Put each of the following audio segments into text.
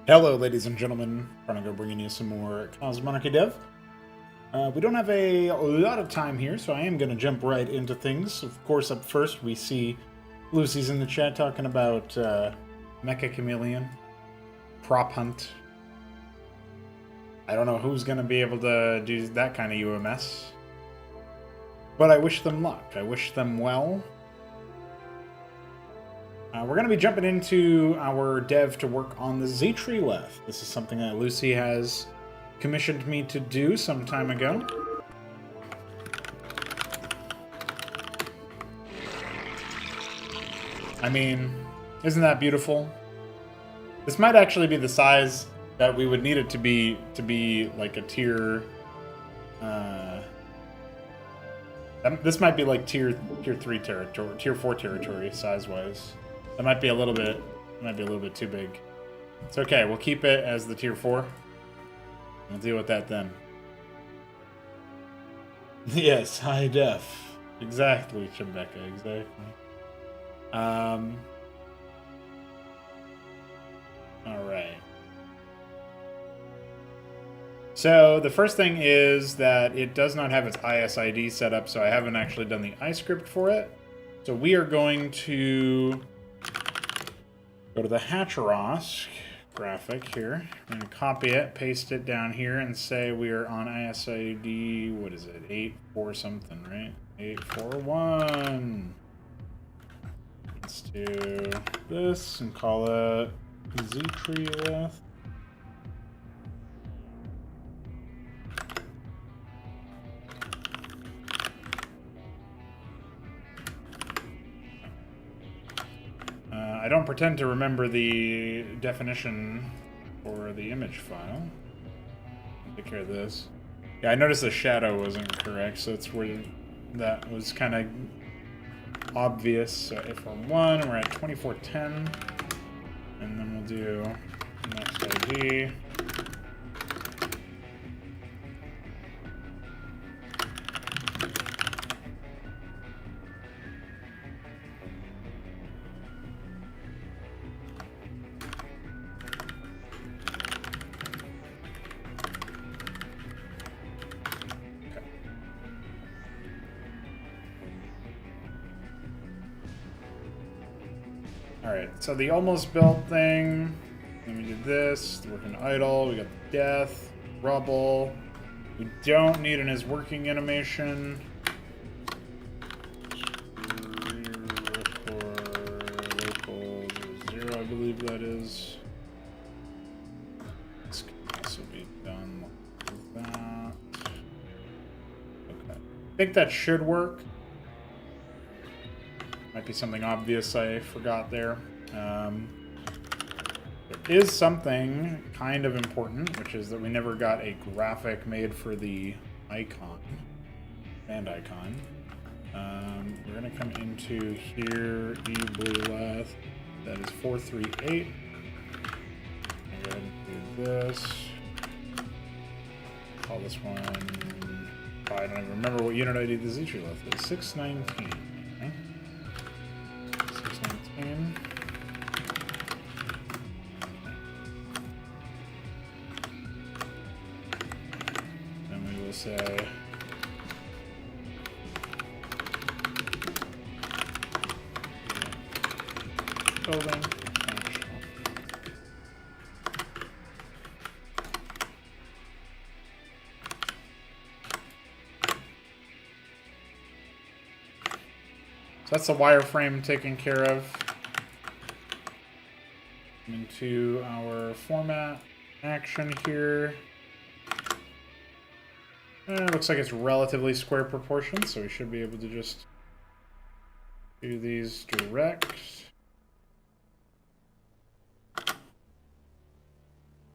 Hello, ladies and gentlemen. Chronogo bringing you some more Cosmonarchy Dev. We don't have a lot of time here, so I am going to jump right into things. Of course, up first, we see Lucy's in the chat talking about Mecha Chameleon, Prop Hunt. I don't know who's going to be able to do that kind of UMS, but I wish them luck. I wish them well. We're going to be jumping into our dev to work on the Zytryleth. This is something that Lucy has commissioned me to do some time ago. I mean, isn't that beautiful? This might actually be the size that we would need it to be like a tier. This might be like tier 3 territory, tier 4 territory size-wise. That might be a little bit too big. It's okay. We'll keep it as the tier 4. We'll deal with that then. Yes, high def. Exactly, Chembeka. Exactly. All right. So the first thing is that it does not have its ISID set up, so I haven't actually done the iScript for it. So we are going to go to the Hatcheros graphic here. I'm going to copy it, paste it down here, and say we are on ISID, what is it, 84 something, right? 841. Let's do this and call it Zytryleth. I don't pretend to remember the definition for the image file. I'll take care of this. Yeah, I noticed the shadow wasn't correct, so it's where that was kind of obvious. So if we're 1, we're at 2410, and then we'll do next ID. Alright, so the almost built thing, then we did this, the working idle, we got the death, rubble, we don't need an is working animation. Local 0, I believe that is. This can also be done like that. Okay, I think that should work. Might be something obvious I forgot there. There is something kind of important, which is that we never got a graphic made for the icon, band icon. We're going to come into here, eBlueLeth, that is 438. I'm going to do this. Call this one, I don't even remember what unit ID the Zytryleth is, 619. Okay. 619. Then we will say building. So that's the wireframe taken care of. Into our format action here. It looks like it's relatively square proportions, so we should be able to just do these direct.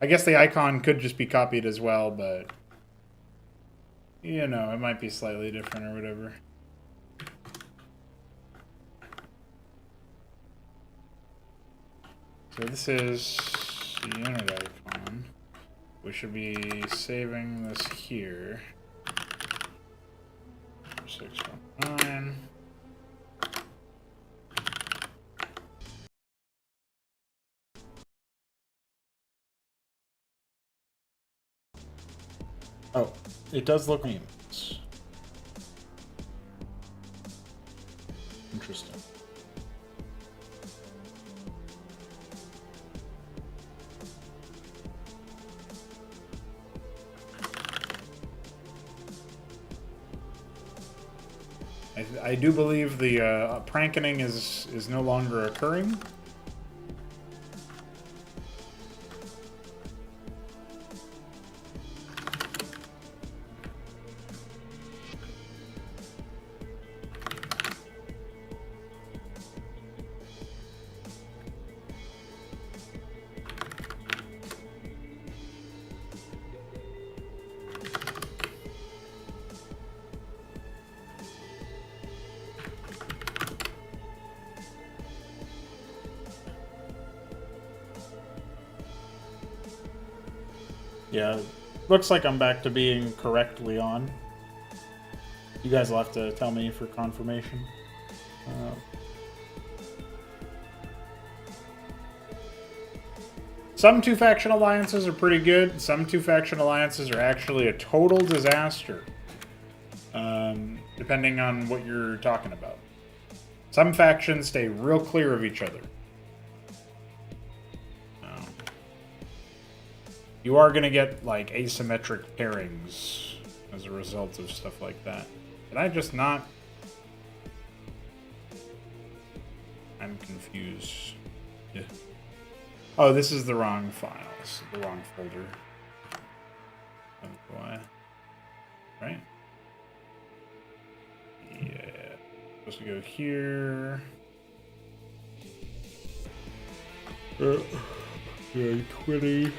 I guess the icon could just be copied as well, but you know, it might be slightly different or whatever. So this is the unit icon. We should be saving this here. 619. Oh, it does look names. Interesting. I do believe the prankening is no longer occurring. Yeah, looks like I'm back to being correctly on. You guys will have to tell me for confirmation. Some two-faction alliances are pretty good. Some two-faction alliances are actually a total disaster. Depending on what you're talking about. Some factions stay real clear of each other. You are going to get, like, asymmetric pairings as a result of stuff like that. Did I just not... I'm confused. Yeah. Oh, this is the wrong file. This is the wrong folder. That's why. Right? Yeah. Supposed to go here. Yeah, 20.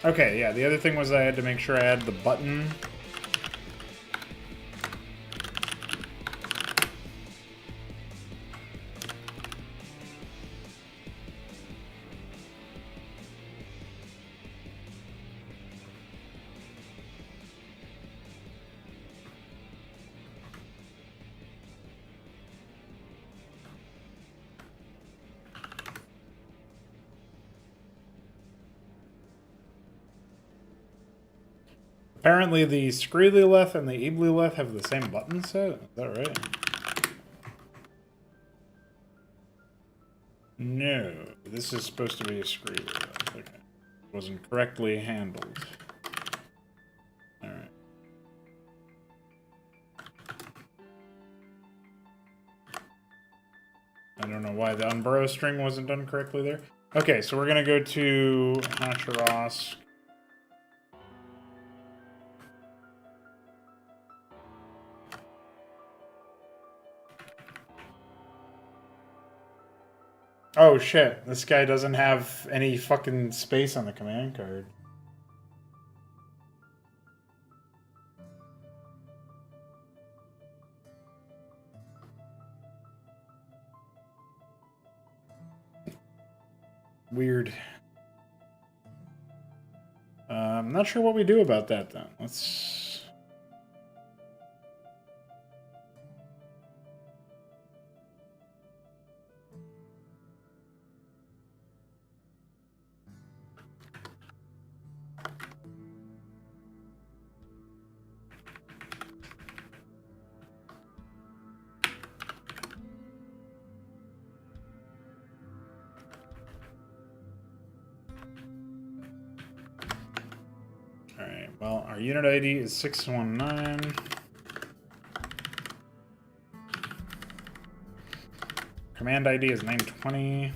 Okay, yeah, the other thing was I had to make sure I had the button. Apparently the Zytryleth and the Zytryleth have the same button set? Is that right? No, this is supposed to be a Zytryleth. Okay. Wasn't correctly handled. Alright. I don't know why the Unburrow string wasn't done correctly there. Okay, so we're gonna go to Hacharosk. Oh shit, this guy doesn't have any fucking space on the command card. Weird. I'm not sure what we do about that then. Let's... Alright, well, our unit ID is 619. Command ID is 920.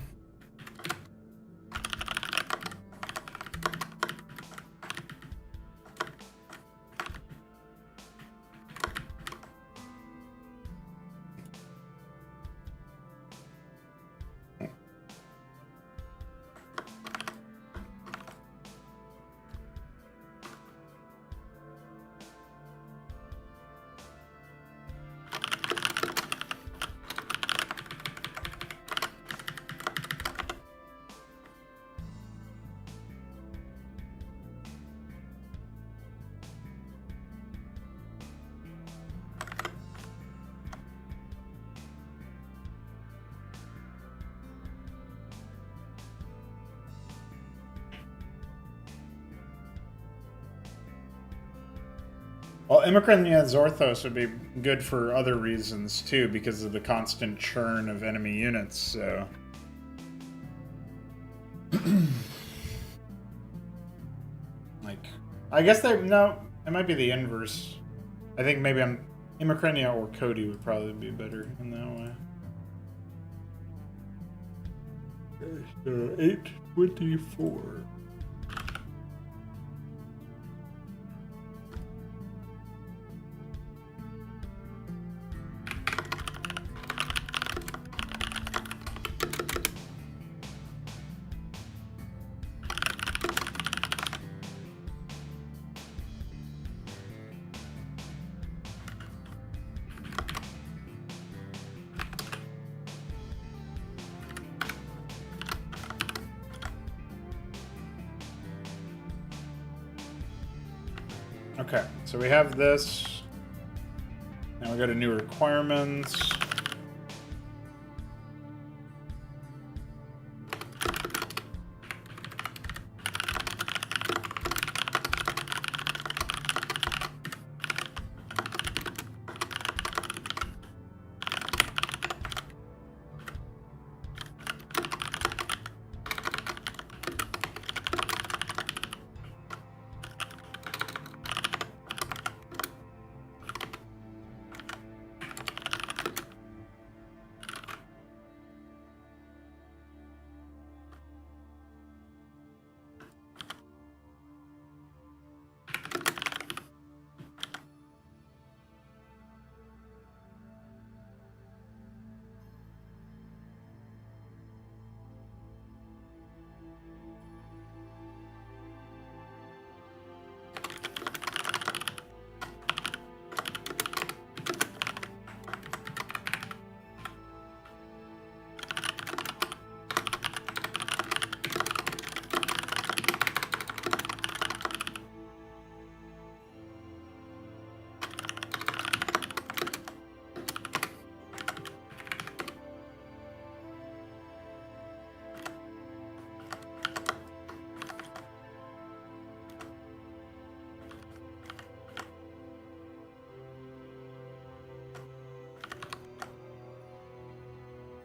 Well, Immigrant Zorthos would be good for other reasons too, because of the constant churn of enemy units, so. Like, I guess no, it might be the inverse. I think maybe Immigrania or Cody would probably be better in that way. So 824. Okay, so we have this. Now we go to new requirements.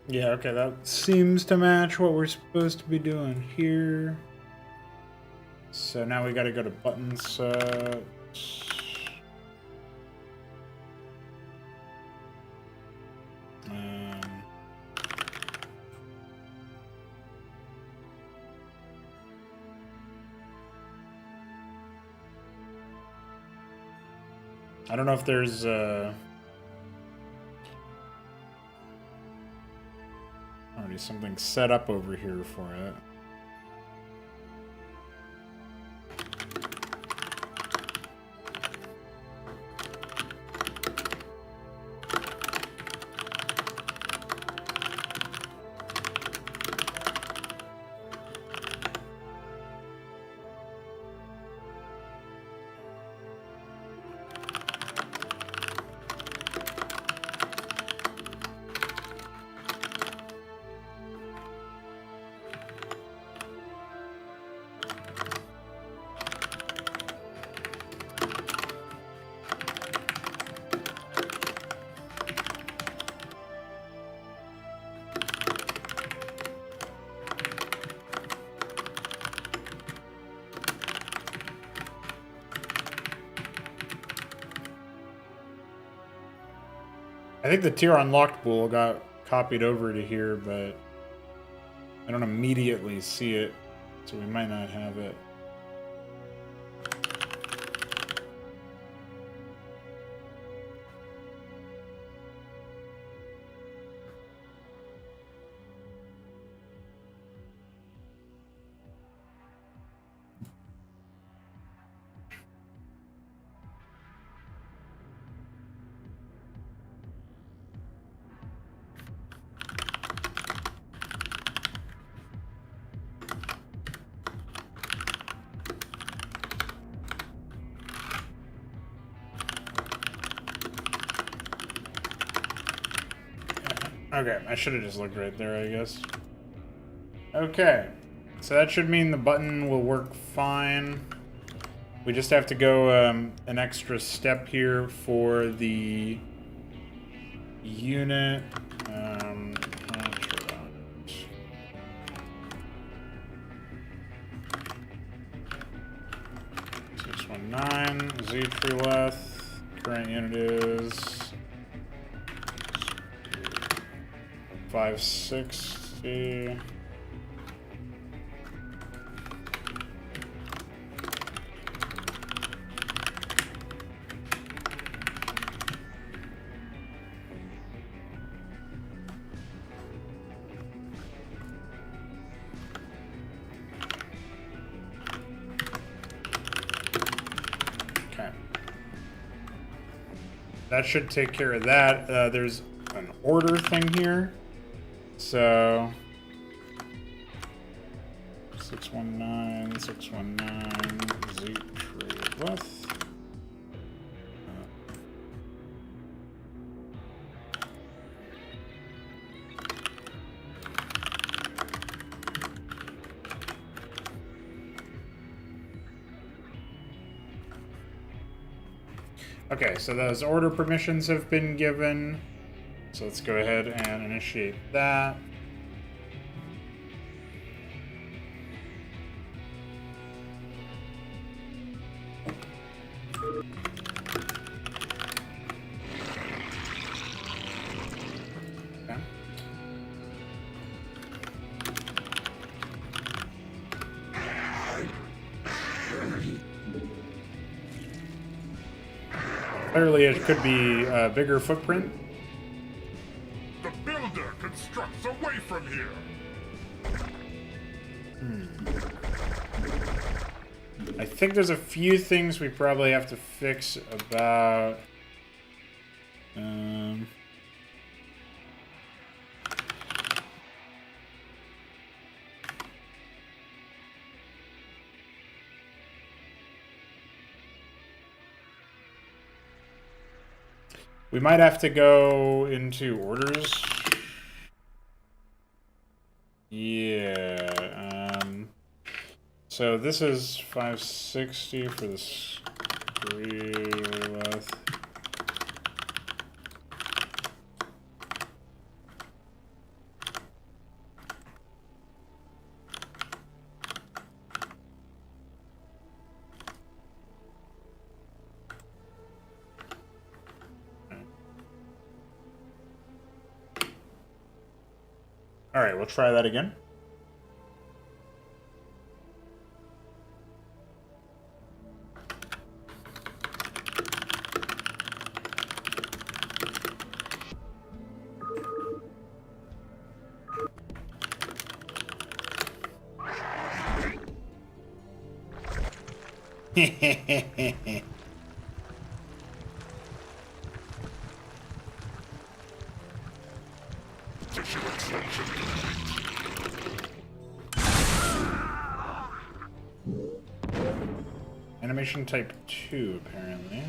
Yeah, okay, that seems to match what we're supposed to be doing here. So now we gotta go to button set. I don't know if there's already something set up over here for it. I think the tier unlocked bool got copied over to here, but I don't immediately see it, so we might not have it. Okay, I should have just looked right there, I guess. Okay, so that should mean the button will work fine. We just have to go an extra step here for the unit. 619 Zytryleth. Current unit is 560. That should take care of that. There's an order thing here. So 619, 619, Zytryleth. Okay, so those order permissions have been given. So let's go ahead and initiate that. Okay. Clearly, it could be a bigger footprint. The builder constructs away from here. I think there's a few things we probably have to fix about. We might have to go into orders. Yeah. So this is 560 for the Zytryleth. All right, we'll try that again. Animation type 2, apparently.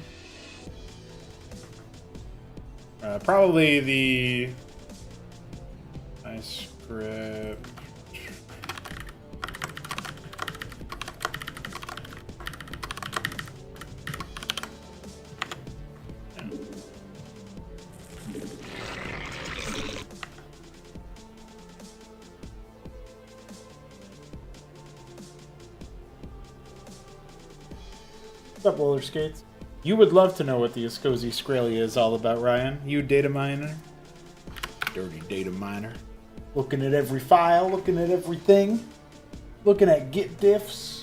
Probably the script. What's up, roller skates? You would love to know what the Ascosi Scralia is all about, Ryan. You data miner. Dirty data miner. Looking at every file, looking at everything. Looking at git diffs.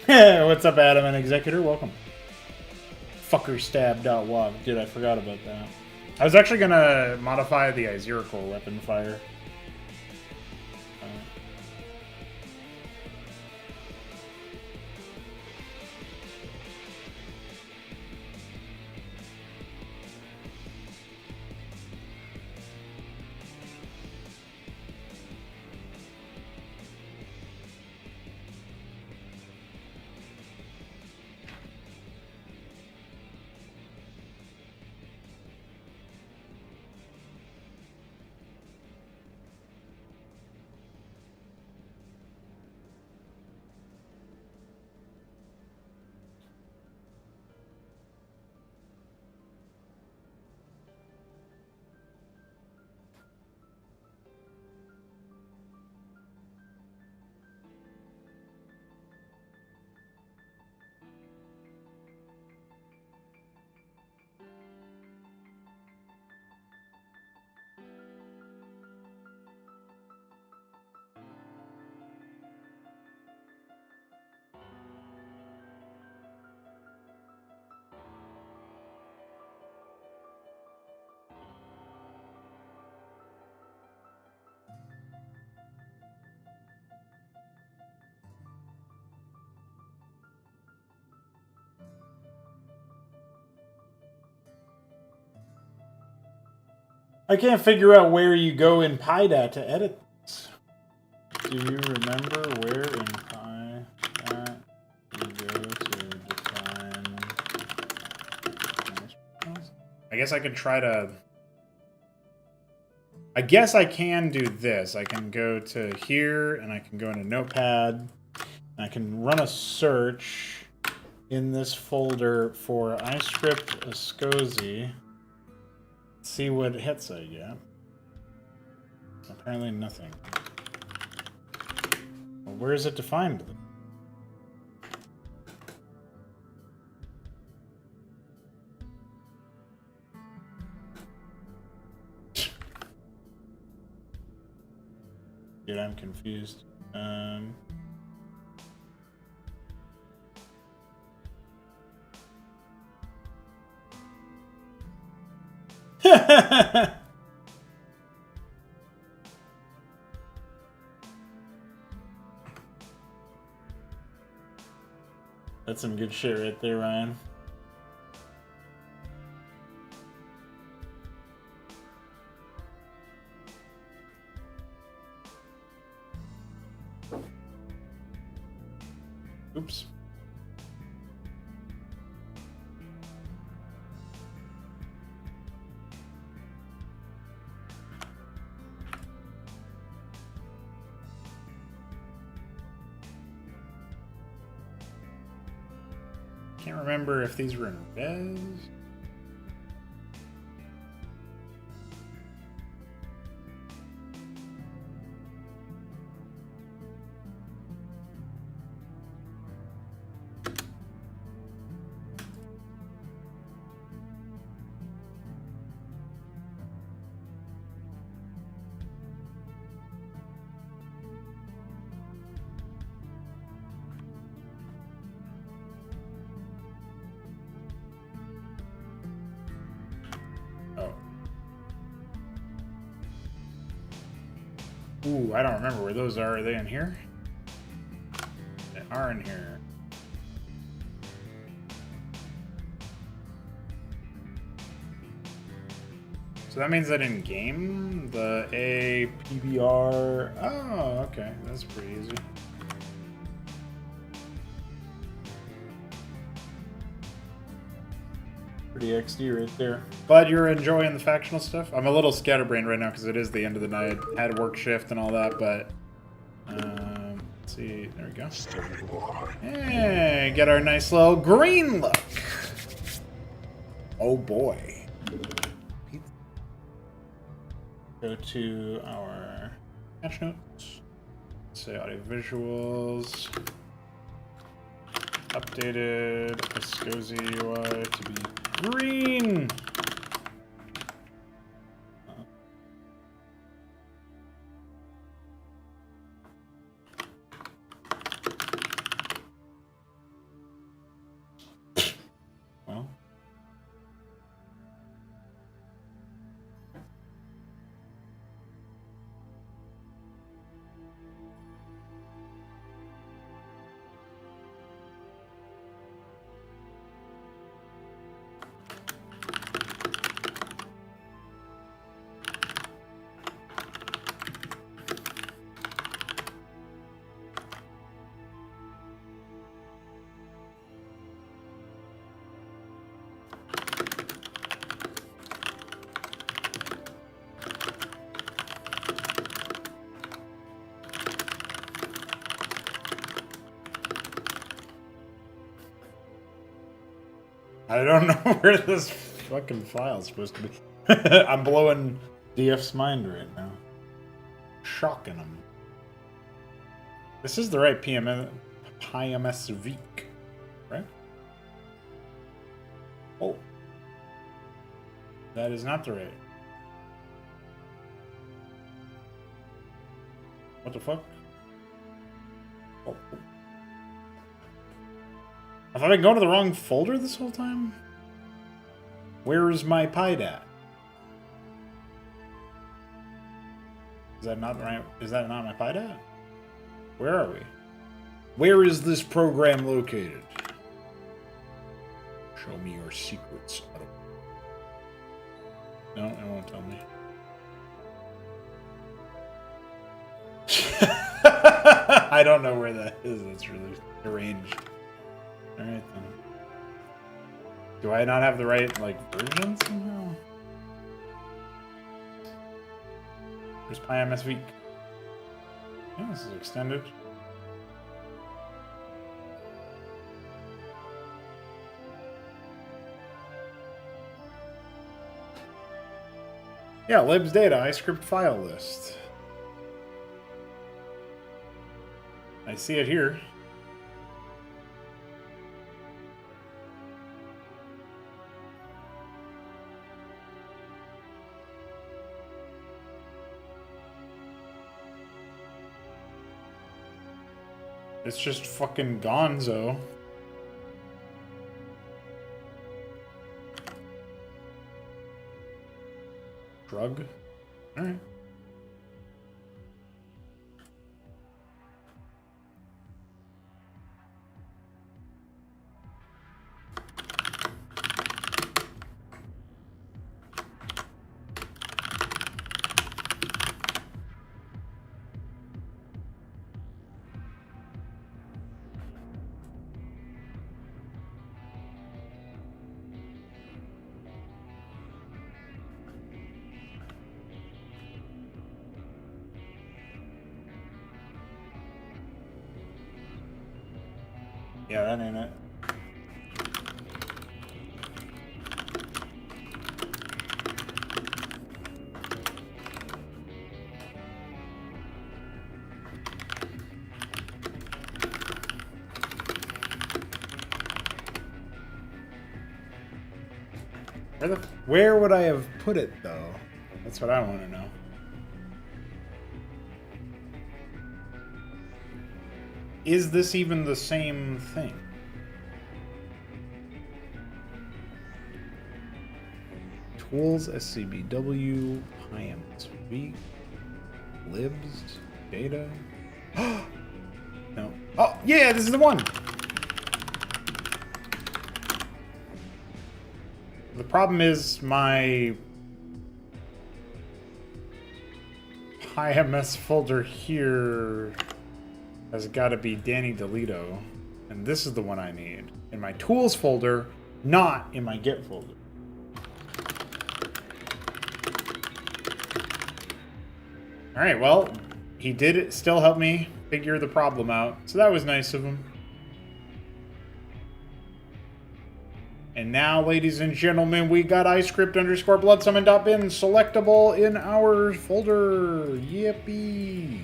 What's up, Adam and Executor? Welcome. Fuckerstab.wog. Dude, I forgot about that. I was actually gonna modify the Zytryleth weapon fire. I can't figure out where you go in PyDat to edit this. Do you remember where in PyDat you go to define... I guess I could try to... I guess I can do this. I can go to here, and I can go into Notepad, and I can run a search in this folder for iScript Ascosi. See what hits I get. Apparently nothing. Well, where is it defined? Dude, I'm confused. That's some good shit right there, Ryan. Oops. Can't remember if these were in res. Ooh, I don't remember where those are. Are they in here? They are in here. So that means that in game, the A, PBR... Oh, okay. That's pretty easy. Pretty XD right there. Glad you're enjoying the factional stuff. I'm a little scatterbrained right now because it is the end of the night. Had work shift and all that, but... let's see. There we go. Hey, get our nice little green look. Oh boy. Go to our patch notes. Say audio visuals. Updated Ascosi UI to be green. I don't know where this fucking file's supposed to be. I'm blowing DF's mind right now. Shocking him. This is the right PMS week, right? Oh. That is not the right. What the fuck? Oh. Have I been going to the wrong folder this whole time? Where is my PIDE at? Is that not right? Is that not my PIDE at? Where are we? Where is this program located? Show me your secrets. No, it won't tell me. I don't know where that is. That's really deranged. Alright then. Do I not have the right, like, version somehow? Where's PyMS week? Yeah, this is extended. Yeah, libs data, iScript file list. I see it here. It's just fucking gonzo. Drug? Alright. Yeah, that ain't it. Where would I have put it though? That's what I want to know. Is this even the same thing? Tools, SCBW, PyMSV, libs, data. No. Oh, yeah, this is the one! The problem is my PyMS folder here has got to be Danny DeLito, and this is the one I need in my tools folder, not in my Git folder. All right, well, he did still help me figure the problem out, so that was nice of him. And now, ladies and gentlemen, we got iScript_bloodsummon.bin selectable in our folder. Yippee.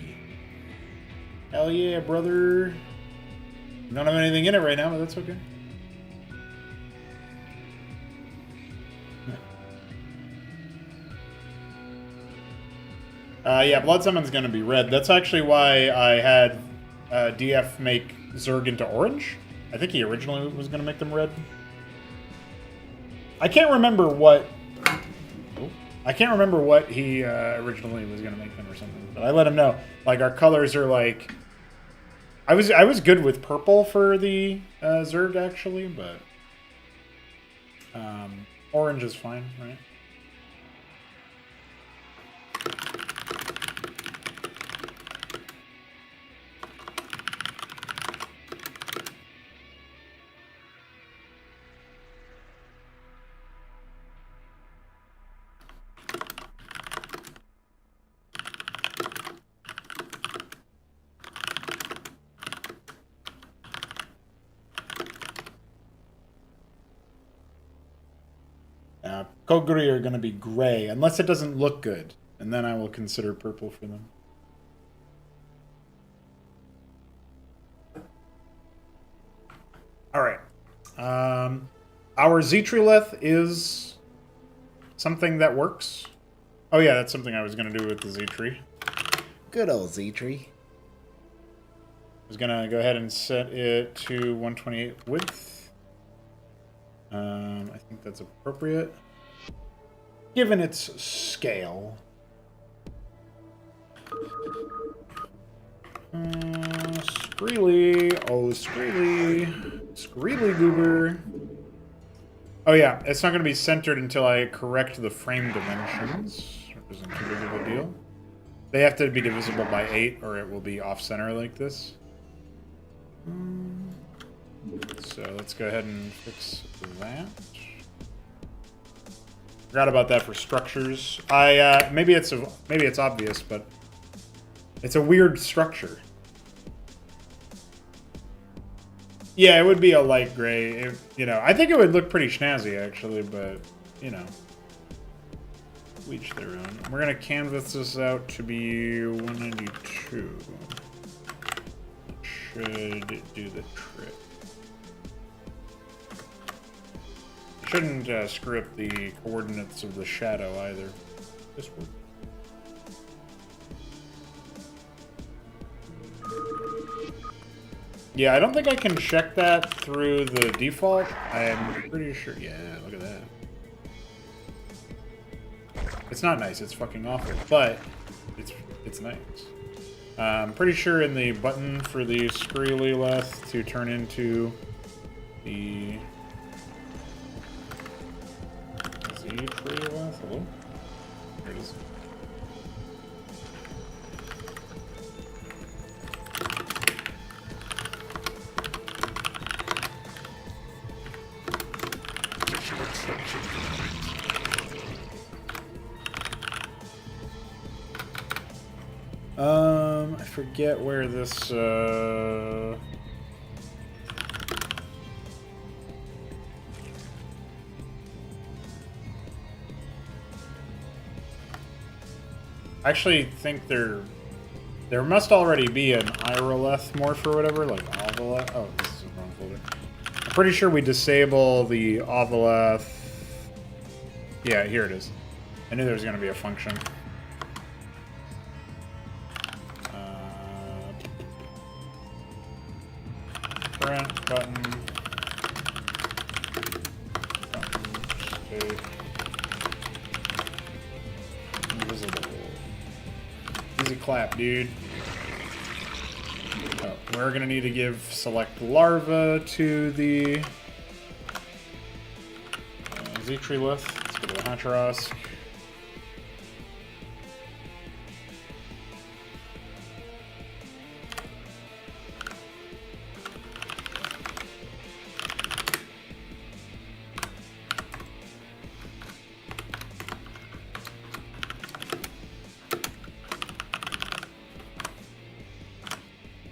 Hell yeah, brother. Don't have anything in it right now, but that's okay. Yeah, Blood Summon's gonna be red. That's actually why I had DF make Zerg into orange. I think he originally was gonna make them red. I can't remember what... I can't remember what he originally was gonna make them or something, but I let him know. Like, our colors are like... I was good with purple for the Zerg, actually, but... orange is fine, right? Kogri are going to be gray, unless it doesn't look good. And then I will consider purple for them. Alright. Our Zytryleth is something that works. Oh yeah, that's something I was going to do with the Z-tree. Good old Z-tree. I was going to go ahead and set it to 128 width. I think that's appropriate. Given its scale. Screely. Oh, Screely. Screely goober. Oh yeah, it's not going to be centered until I correct the frame dimensions. Which isn't too big of a deal. They have to be divisible by 8 or it will be off-center like this. So let's go ahead and fix that. Forgot about that for structures. Maybe it's obvious, but it's a weird structure. Yeah, it would be a light gray. I think it would look pretty snazzy actually, but each their own. We're gonna canvas this out to be 192. Should do the trick. Shouldn't screw up the coordinates of the shadow either. This one. Yeah, I don't think I can check that through the default. I'm pretty sure. Yeah, look at that. It's not nice. It's fucking awful, but it's nice. I'm pretty sure in the button for the Zytryleth to turn into the Zytryleth. Hello? There it is. I forget where this, I actually think there must already be an Zytryleth morph or whatever, like Ovaleth. Oh, this is the wrong folder. I'm pretty sure we disable the Ovaleth. Yeah, here it is. I knew there was going to be a function. Print button. State. Invisible. Easy clap, dude. Oh, we're gonna need to give select larva to the Zytryleth. Let's go to the Hacharos.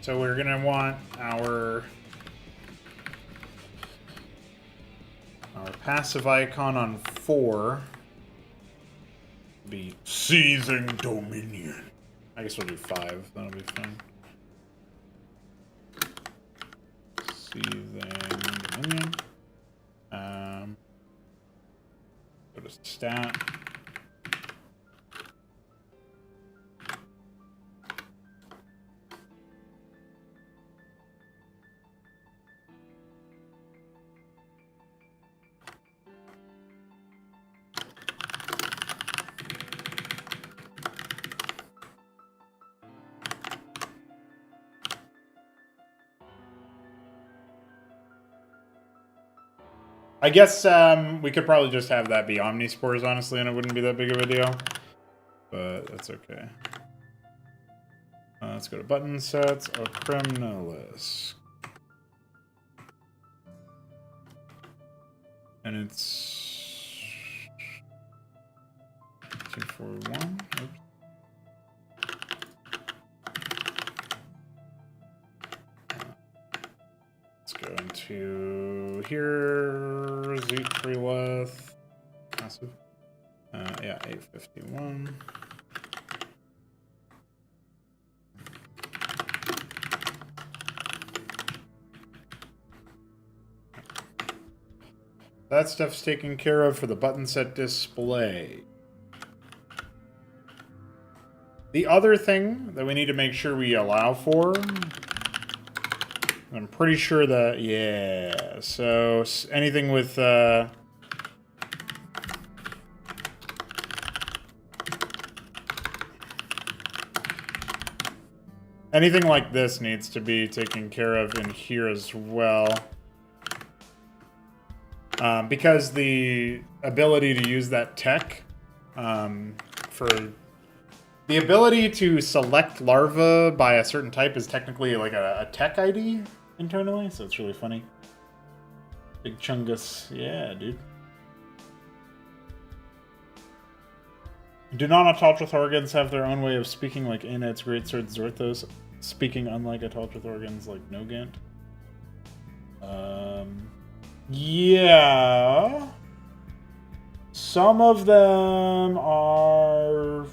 So we're gonna want our passive icon on 4 be Seething Dominion. I guess we'll do 5. That'll be fine. Seething Dominion. Go to stat. I guess we could probably just have that be Omnispores, honestly, and it wouldn't be that big of a deal. But that's okay. Let's go to button sets. Oh, Criminalis. And it's 241. Oops. Let's go into here. Zytryleth. massive. Yeah, 851. That stuff's taken care of for the button set display. The other thing that we need to make sure we allow for, I'm pretty sure that, yeah, so anything with, anything like this needs to be taken care of in here as well. Because the ability to use that tech, for the ability to select larva by a certain type is technically like a tech ID internally, so it's really funny. Big Chungus, yeah, dude. Do non-Autaltrith organs have their own way of speaking like Anet's Greatsword Zorthos, speaking unlike Autaltrith organs like Nogant? Yeah. Some of them are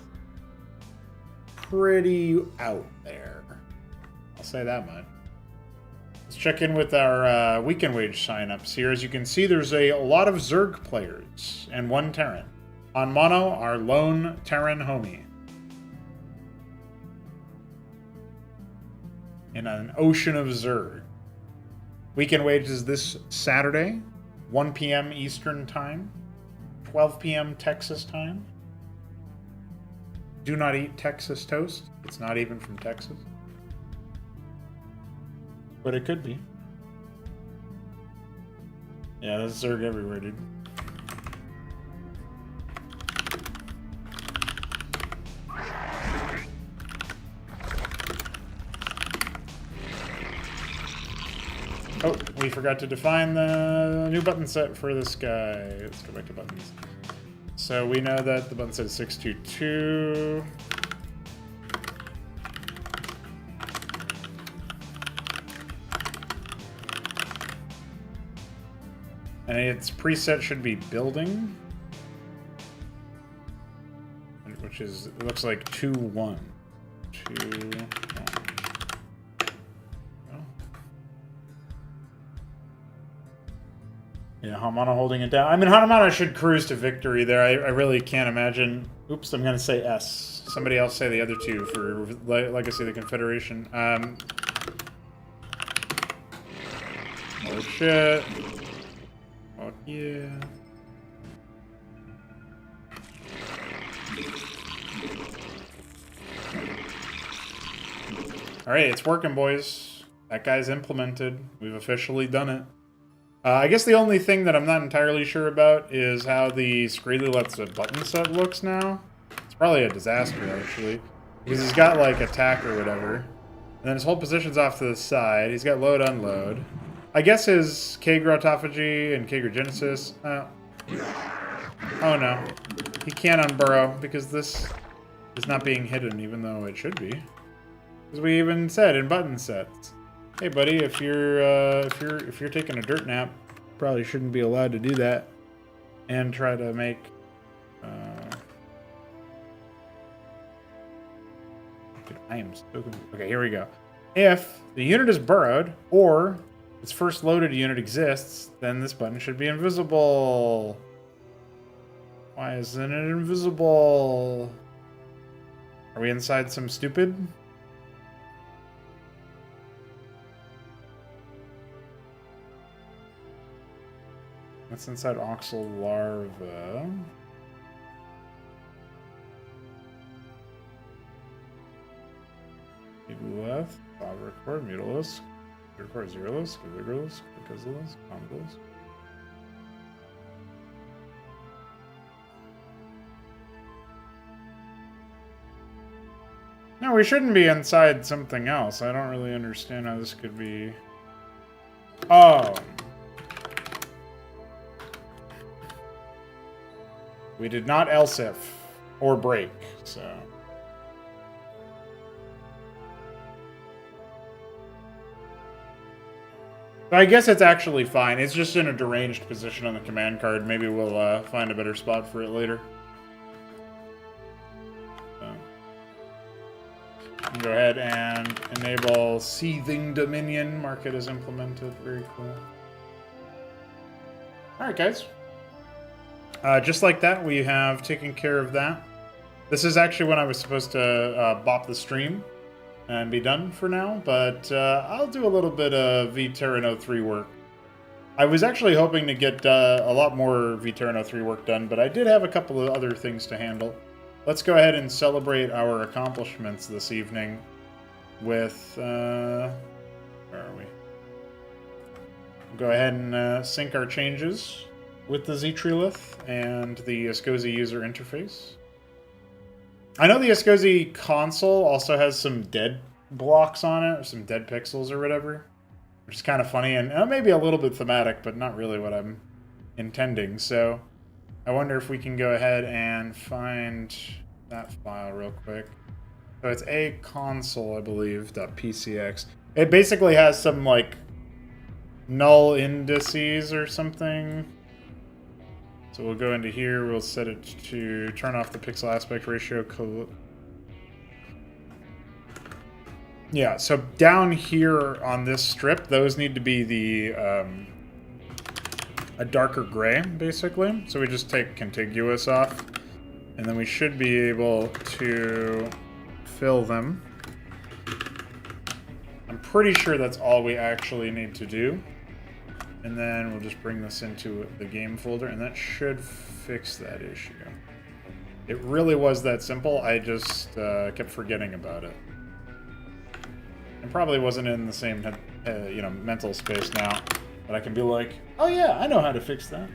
pretty out there. I'll say that much. Let's check in with our weekend wage signups here. As you can see, there's a lot of Zerg players and one Terran. On mono, our lone Terran homie. In an ocean of Zerg. Weekend wage is this Saturday, 1 p.m. Eastern Time, 12 p.m. Texas Time. Do not eat Texas toast. It's not even from Texas. But it could be. Yeah, there's Zerg everywhere, dude. Oh, we forgot to define the new button set for this guy. Let's go back to buttons. So we know that the button set is 622. And its preset should be building. Which is, it looks like 2-1. 2-1. Yeah, Hamana holding it down. I mean, Hamana should cruise to victory there. I really can't imagine. Oops, I'm going to say S. Somebody else say the other two for Legacy of the Confederation. Oh, shit. Oh, yeah. Alright, it's working, boys. That guy's implemented. We've officially done it. I guess the only thing that I'm not entirely sure about is how the Zytryleth's button set looks now. It's probably a disaster, actually. Because he's got, like, attack or whatever. And then his whole position's off to the side. He's got load-unload. I guess his Kagro Autophagy and Kagro Genesis... oh, no. He can't unburrow because this is not being hidden, even though it should be. As we even said in button sets. Hey, buddy, if you're taking a dirt nap, probably shouldn't be allowed to do that, and try to make. I am so confused. Okay, here we go. If the unit is burrowed or its first loaded unit exists, then this button should be invisible. Why isn't it invisible? Are we inside some stupid? That's inside Oxal Larva. Zytryleth, Record, Mutalisk, Record Zerolisk, Vigorlisk, Vigorlisk, Comblisk. No, we shouldn't be inside something else. I don't really understand how this could be. Oh. We did not Elsif or break, so. So I guess it's actually fine. It's just in a deranged position on the command card. Maybe we'll find a better spot for it later. So, go ahead and enable Seething Dominion. Mark it as implemented. Very cool. Alright, guys. Just like that, we have taken care of that. This is actually when I was supposed to bop the stream and be done for now, but I'll do a little bit of VTerran 03 work. I was actually hoping to get a lot more VTerran 03 work done, but I did have a couple of other things to handle. Let's go ahead and celebrate our accomplishments this evening with... where are we? Go ahead and sync our changes with the Zytryleth and the Ascozi user interface. I know the Ascozi console also has some dead blocks on it, or some dead pixels or whatever, which is kind of funny and maybe a little bit thematic, but not really what I'm intending. So I wonder if we can go ahead and find that file real quick. So it's a console, I believe, .pcx. It basically has some like null indices or something. So we'll go into here, we'll set it to turn off the pixel aspect ratio. Yeah, so down here on this strip, those need to be the a darker gray, basically. So we just take contiguous off, and then we should be able to fill them. I'm pretty sure that's all we actually need to do. And then we'll just bring this into the game folder, and that should fix that issue. It really was that simple. I just kept forgetting about it. And probably wasn't in the same, mental space now. But I can be like, oh yeah, I know how to fix that.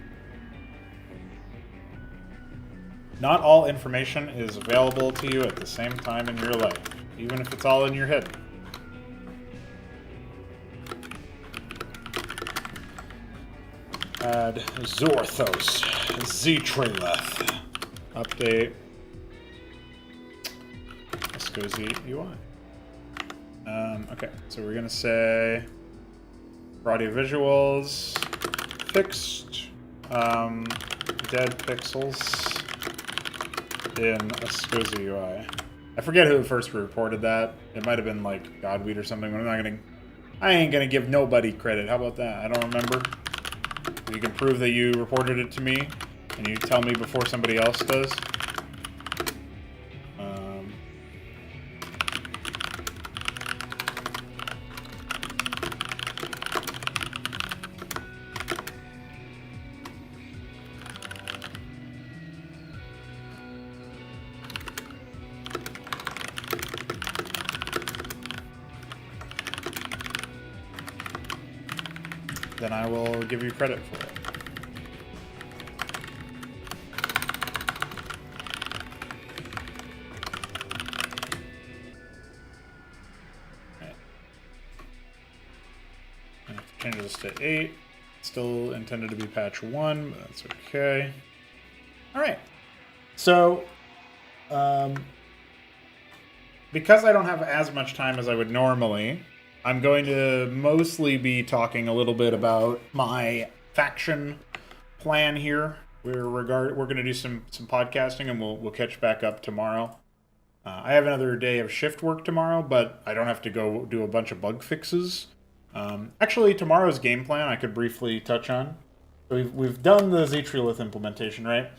Not all information is available to you at the same time in your life, even if it's all in your head. Add Zorthos, Zytryleth. Update. Let's go Z UI. Okay, so we're gonna say for audio visuals, fixed dead pixels in Ascozi UI. I forget who first reported that. It might have been like Godweed or something. I ain't gonna give nobody credit. How about that? I don't remember. You can prove that you reported it to me, and you tell me before somebody else does. Then I will give you credit for it. Right. I have to change this to 8. Still intended to be patch 1, but that's okay. Alright. So, because I don't have as much time as I would normally, I'm going to mostly be talking a little bit about my faction plan here. We're going to do some podcasting, and we'll catch back up tomorrow. I have another day of shift work tomorrow, but I don't have to go do a bunch of bug fixes. Actually, tomorrow's game plan I could briefly touch on. So we've done the Zytryleth implementation, right?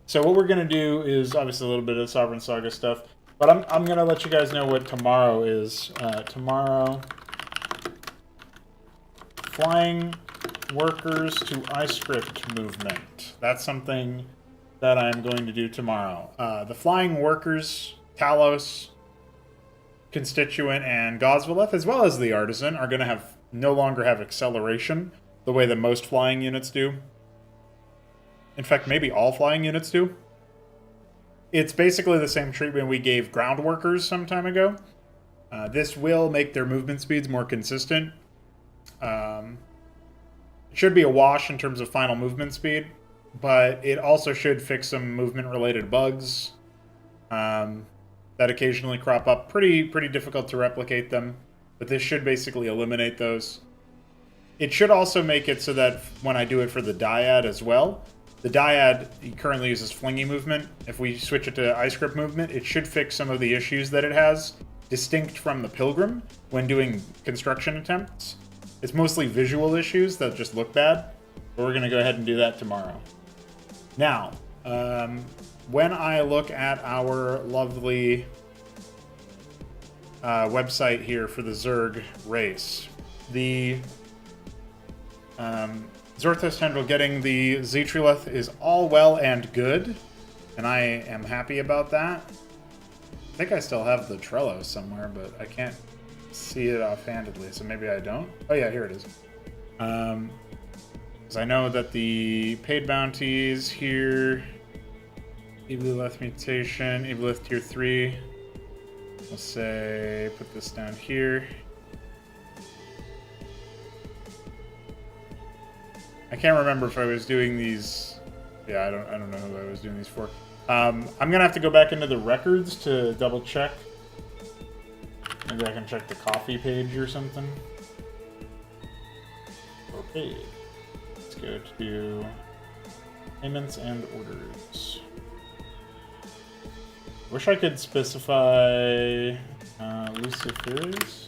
So what we're going to do is obviously a little bit of Sovereign Saga stuff, but I'm going to let you guys know what tomorrow is. Tomorrow, flying workers to iScript movement. That's something that I'm going to do tomorrow. The flying workers, Talos, Constituent, and Gosvaleth, as well as the Artisan, are going to no longer have acceleration the way that most flying units do. In fact, maybe all flying units do. It's basically the same treatment we gave ground workers some time ago. This will make their movement speeds more consistent. It should be a wash in terms of final movement speed, but it also should fix some movement-related bugs that occasionally crop up. Pretty difficult to replicate them, but this should basically eliminate those. it should also make it so that when I do it for the dyad as well, the dyad currently uses flingy movement. If we switch it to ice grip movement, it should fix some of the issues that it has, distinct from the pilgrim when doing construction attempts. It's mostly visual issues that just look bad, but we're going to go ahead and do that tomorrow. Now, when I look at our lovely website here for the Zerg race, the Zorthos Tendril getting the Zytryleth is all well and good, and I am happy about that. I think I still have the Trello somewhere, but I can't see it offhandedly, so maybe I don't. Oh yeah, here it is. Because I know that the paid bounties here, Zytryleth mutation, Zytryleth tier 3, we'll say, put this down here. I can't remember if I was doing these. Yeah, I don't know who I was doing these for. I'm gonna have to go back into the records to double check. Maybe I can check the coffee page or something. Okay, let's go to payments and orders. Wish I could specify Lucifer's.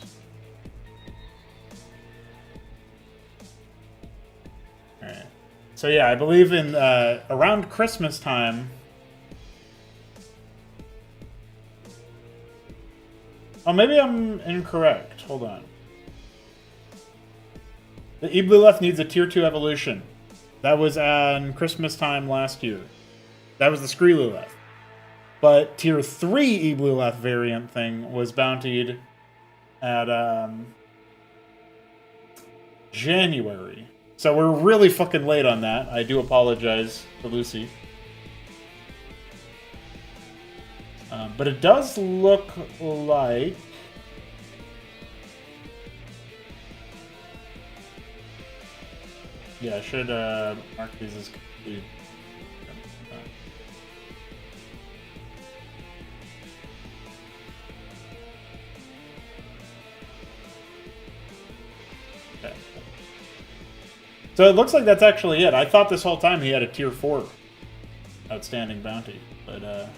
Alright. So yeah, I believe in around Christmas time. Oh, maybe I'm incorrect. Hold on. The Zytryleth needs a tier 2 evolution. That was on Christmas time last year. That was the Zytryleth. But tier 3 Zytryleth variant thing was bountied at January. So we're really fucking late on that. I do apologize to Lucy. But it does look like... Yeah, I should mark these as complete. Okay. So it looks like that's actually it. I thought this whole time he had a tier 4 outstanding bounty, but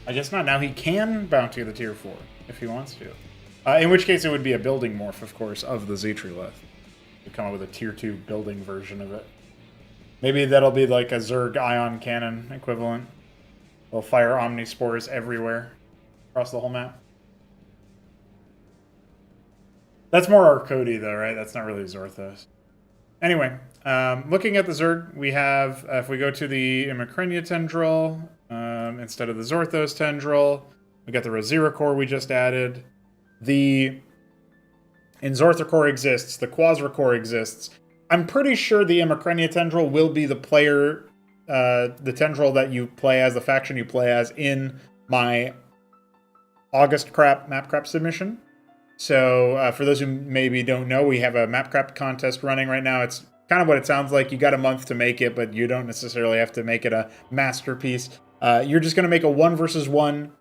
I guess not. Now he can bounty the tier 4 if he wants to. In which case it would be a building morph, of course, of the Zytryleth. To come up with a tier 2 building version of it. Maybe that'll be like a Zerg ion cannon equivalent. They'll fire omnispores everywhere across the whole map. That's more Arcody though, right? That's not really Zorthos. Anyway, looking at the Zerg, we have, if we go to the Imacrenia Tendril, instead of the Zorthos Tendril, we got the Rosira core we just added. In Zorthor core exists, the Quasra core exists. I'm pretty sure the Imacrenia Tendril will be the player, the Tendril that you play as, the faction you play as in my August map crap submission. So for those who maybe don't know, we have a map crap contest running right now. It's kind of what it sounds like. You got a month to make it, but you don't necessarily have to make it a masterpiece. You're just going to make a 1 versus 1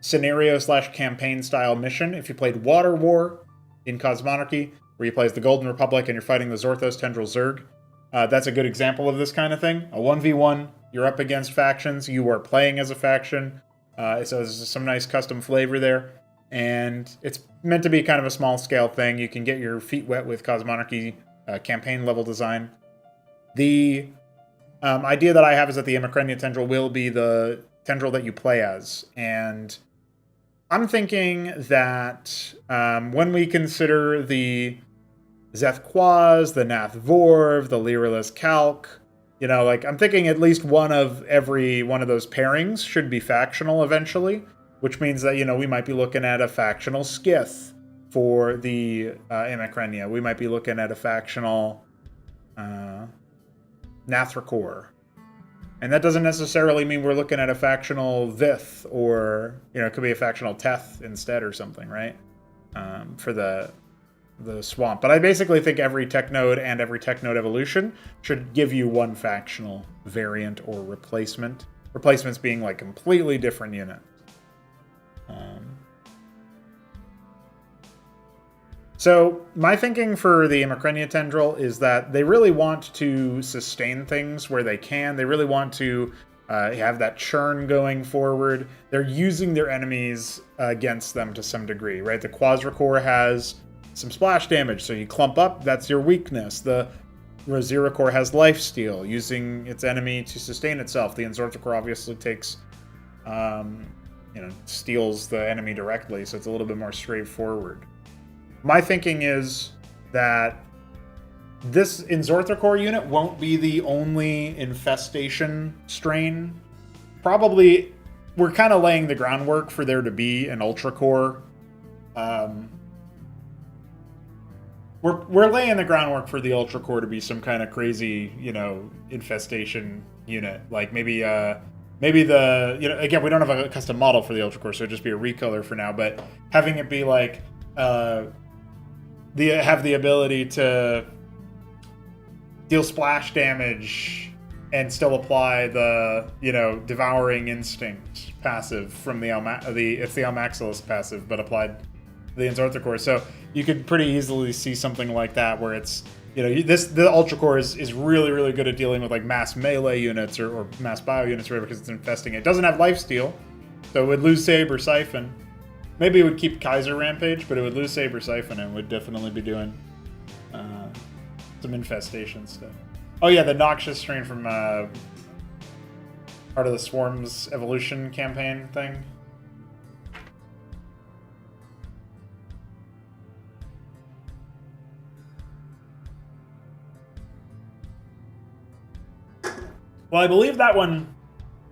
scenario/campaign style mission. If you played Water War in Cosmonarchy, where you play as the Golden Republic and you're fighting the Zorthos Tendril Zerg, that's a good example of this kind of thing. A 1v1, you're up against factions, you are playing as a faction, so there's some nice custom flavor there. And it's meant to be kind of a small-scale thing. You can get your feet wet with Cosmonarchy campaign-level design. The idea that I have is that the Imacrenia Tendril will be the Tendril that you play as. And I'm thinking that when we consider the Zeth Quaz, the Nath Vorv, the Lyrillus Calc, you know, like, I'm thinking at least one of every one of those pairings should be factional eventually. Which means that, you know, we might be looking at a factional Skith for the Imacrenia. We might be looking at a factional Nathracor. And that doesn't necessarily mean we're looking at a factional Vith, or, you know, it could be a factional Teth instead or something, right? For the swamp. But I basically think every tech node and every tech node evolution should give you one factional variant or replacement. Replacements being like completely different units. So my thinking for the Imacrenia Tendril is that they really want to sustain things where they can. They really want to have that churn going forward. They're using their enemies against them to some degree, right? The Quasricore has some splash damage, so you clump up, that's your weakness. The Zytryleth has lifesteal, using its enemy to sustain itself. The Zytryleth obviously takes, steals the enemy directly, so it's a little bit more straightforward. My thinking is that this Zytryleth unit won't be the only infestation strain. Probably, we're kind of laying the groundwork for there to be an Ultra Core. We're laying the groundwork for the Ultra Core to be some kind of crazy, infestation unit. Like maybe the, again, we don't have a custom model for the Ultra Core, so it'd just be a recolor for now. But having it be like have the ability to deal splash damage and still apply the devouring instinct passive from it's the Almaxilis passive, but applied to the Zytryleth. So you could pretty easily see something like that where it's the Ultra Core is really, really good at dealing with like mass melee units or mass bio units or whatever, because it's infesting it. It doesn't have lifesteal, so it would lose Saber Siphon. Maybe it would keep Kaiser Rampage, but it would lose Saber Siphon and would definitely be doing some infestation stuff. Oh yeah, the Noxious strain from part of the Swarm's evolution campaign thing. Well, I believe that one,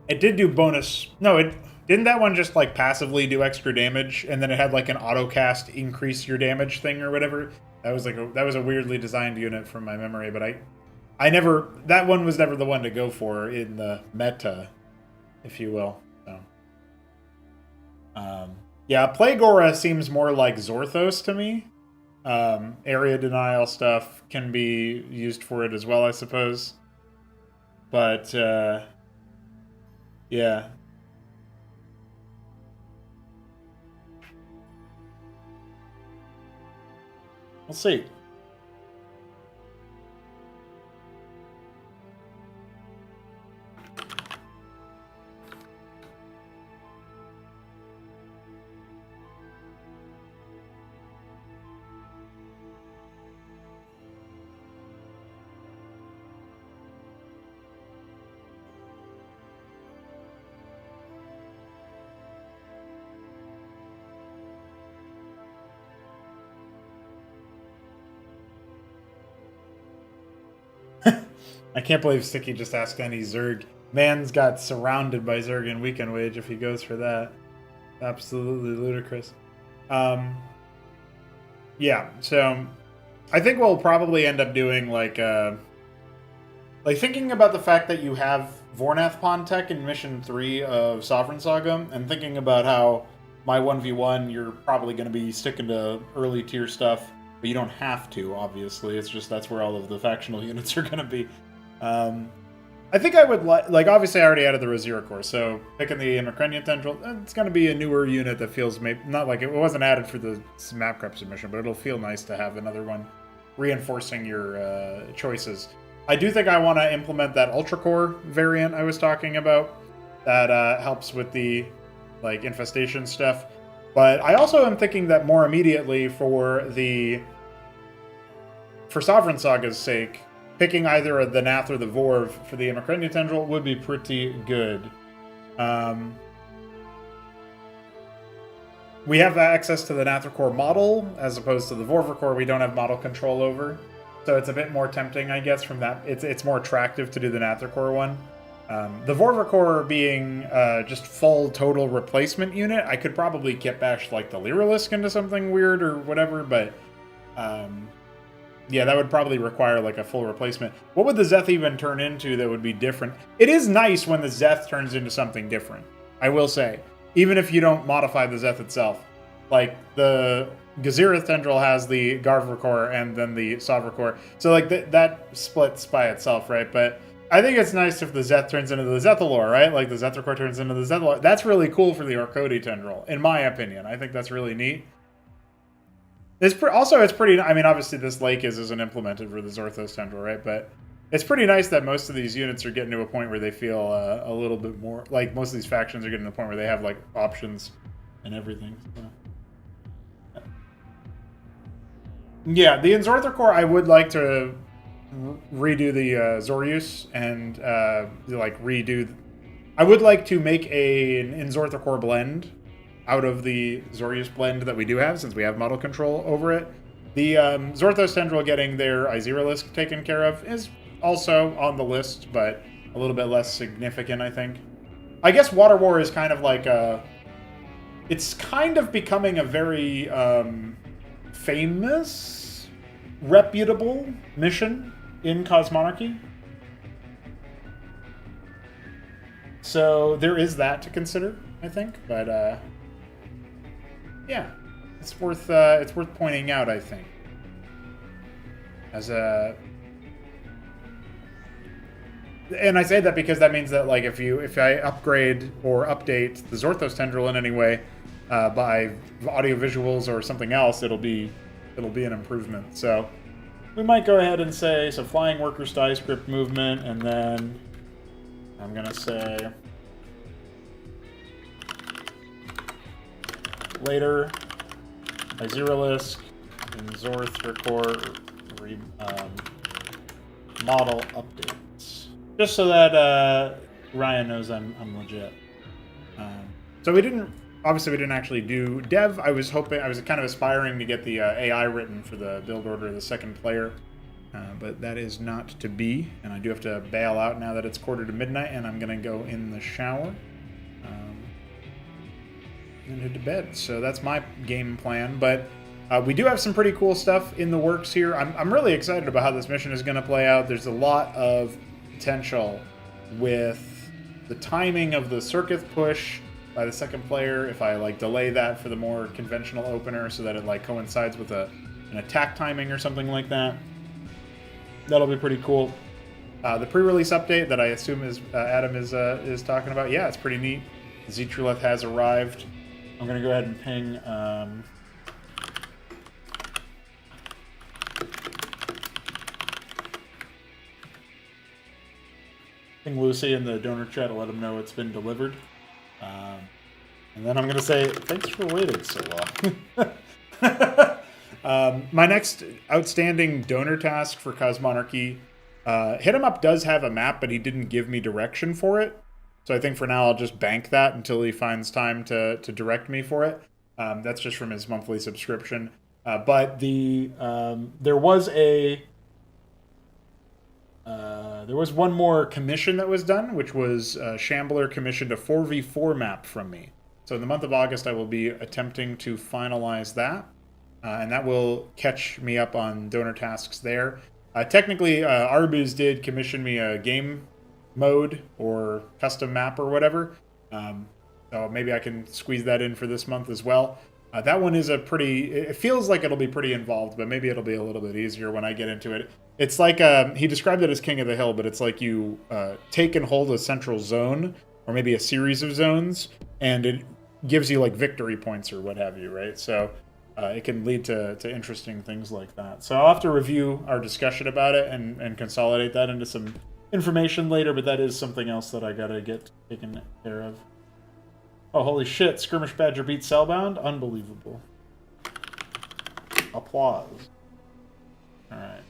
it did do bonus. No, didn't that one just like passively do extra damage, and then it had like an auto cast increase your damage thing or whatever. That was a weirdly designed unit from my memory, but that one was never the one to go for in the meta, if you will. So, yeah, Plague Aura seems more like Zorthos to me. Area denial stuff can be used for it as well, I suppose. But, yeah. We'll see. I can't believe Sticky just asked any Zerg. Man's got surrounded by Zerg in Weekend Wage if he goes for that. Absolutely ludicrous. Yeah, so I think we'll probably end up doing like thinking about the fact that you have Vornath Pontek in Mission 3 of Sovereign Saga, and thinking about how my 1v1, you're probably going to be sticking to early tier stuff, but you don't have to, obviously. It's just that's where all of the factional units are going to be. I think I would like obviously I already added the Zytryleth, so picking the Imacrenia Tendril, it's going to be a newer unit that feels not like it wasn't added for the map prep submission, but it'll feel nice to have another one reinforcing your choices. I do think I want to implement that Ultra Core variant I was talking about. That helps with the infestation stuff. But I also am thinking that more immediately for Sovereign Saga's sake, picking either the Nath or the Vorv for the Imacrenia Tendril would be pretty good. We have access to the Nathricor model, as opposed to the Vorvricor we don't have model control over. So it's a bit more tempting, I guess, from that. It's more attractive to do the Nathricor one. The Vorvricor being just full total replacement unit, I could probably kit bash the Lyrilisk into something weird or whatever, but yeah, that would probably require a full replacement. What would the Zeth even turn into that would be different? It is nice when the Zeth turns into something different, I will say. Even if you don't modify the Zeth itself. The Zytryleth Tendril has the Garvricor and then the Sovricor. So that splits by itself, right? But I think it's nice if the Zeth turns into the Zethalor, right? The Zethricor turns into the Zethalor. That's really cool for the Orkody Tendril, in my opinion. I think that's really neat. It's pretty. I mean, obviously this lake isn't implemented for the Zorthos Tendril, right? But it's pretty nice that most of these units are getting to a point where they feel a little bit more like most of these factions are getting to the point where they have like options and everything. So. Yeah, the Enzorther Core, I would like to redo the Zorius and like redo. I would like to make an Enzorther Core blend out of the Zorius blend that we do have, since we have model control over it. The Zorthos Tendril getting their Zytryleth taken care of is also on the list, but a little bit less significant, I think. I guess Water War is kind of like a... It's kind of becoming a very famous, reputable mission in Cosmonarchy. So there is that to consider, I think, but yeah, it's worth pointing out, I think. As a, and I say that because that means that like if I upgrade or update the Zorthos Tendril in any way by audio visuals or something else, it'll be an improvement. So we might go ahead and say so flying workers to iScript movement, and then I'm gonna say later Zytryleth and Enzorther Core model updates, just so that Ryan knows I'm legit. So we didn't actually do dev. I was kind of aspiring to get the AI written for the build order of the second player, but that is not to be, and I do have to bail out now that it's 1:45, and I'm gonna go in the shower and head to bed. So that's my game plan, but we do have some pretty cool stuff in the works here. I'm really excited about how this mission is going to play out. There's a lot of potential with the timing of the circuit push by the second player. If I like delay that for the more conventional opener so that it like coincides with an attack timing or something like that, that'll be pretty cool. The pre-release update that I assume is Adam is talking about, yeah, it's pretty neat. Zytryleth has arrived. I'm going to go ahead and ping Lucy in the donor chat to let him know it's been delivered. And then I'm going to say, thanks for waiting so long. My next outstanding donor task for Cosmonarchy, Hit 'em Up does have a map, but he didn't give me direction for it. So I think for now I'll just bank that until he finds time to direct me for it. That's just from his monthly subscription. But there was one more commission that was done, which was Shambler commissioned a 4v4 map from me. So in the month of August, I will be attempting to finalize that, and that will catch me up on donor tasks there. Technically, Arbuz did commission me a game mode or custom map or whatever, so maybe I can squeeze that in for this month as well. That one is it feels like it'll be pretty involved, but maybe it'll be a little bit easier when I get into it. It's like, he described it as King of the Hill, but it's like you take and hold a central zone, or maybe a series of zones, and it gives you like victory points or what have you, right? So it can lead to interesting things like that. So I'll have to review our discussion about it and consolidate that into some information later, but that is something else that I gotta get taken care of. Oh, holy shit, Skirmish Badger beats Cellbound? Unbelievable. Applause. Alright.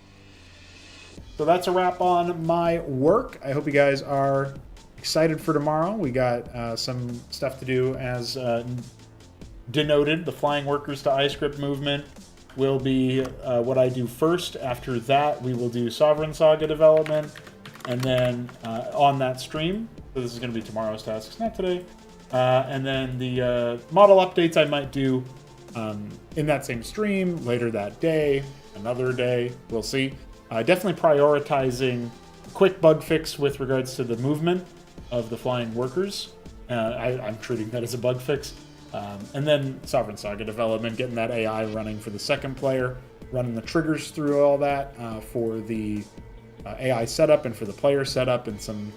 So that's a wrap on my work. I hope you guys are excited for tomorrow. We got some stuff to do as denoted. The Flying Workers to iScript movement will be what I do first. After that, we will do Sovereign Saga development. And then on that stream, so this is going to be tomorrow's tasks, not today. And then the model updates I might do in that same stream, later that day, another day, we'll see. Definitely prioritizing quick bug fix with regards to the movement of the Flying Workers. I'm treating that as a bug fix. And then Sovereign Saga development, getting that AI running for the second player, running the triggers through all that for the AI setup and for the player setup, and some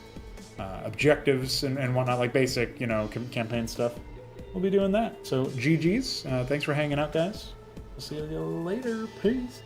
objectives and whatnot, like basic, campaign stuff. We'll be doing that. So GG's. Thanks for hanging out, guys. see you later. Peace.